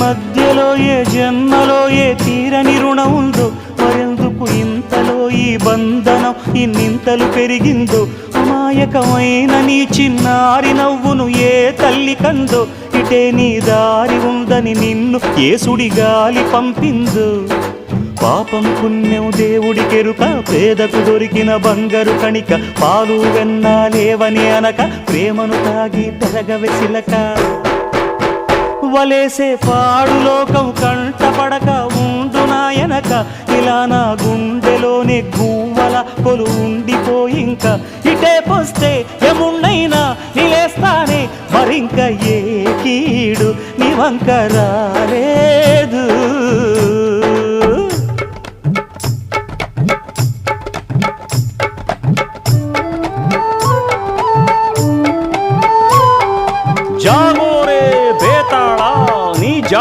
మధ్యలో ఏ జన్మలో ఏ తీరని రుణం ఉందో, మరెందుకు ఇంతలో ఈ బంధనం ఇన్నింతలు పెరిగిందో, అమాయకమైన నీ చిన్నారి నవ్వును ఏ తల్లి కందో, ఇటే నీ దారి ఉందని నిన్ను ఏ సుడిగాలి పంపిందో. పాపం పుణ్యం దేవుడికెరుక, పేదకు దొరికిన బంగారు కణిక, పాలు వెన్నాలేవని అనక ప్రేమను తాగి పెరగవెసిలక. వలేసే పాడు లోకం కంటపడక ఉండు నాయనక, ఇలా నా గుండెలోనే గువ్వల కొలు ఉండిపోయింక. ఇటే పోస్తే ఎమున్నైనా నిలేస్తానే, మరింక ఏ కీడు నీ వంక రాలే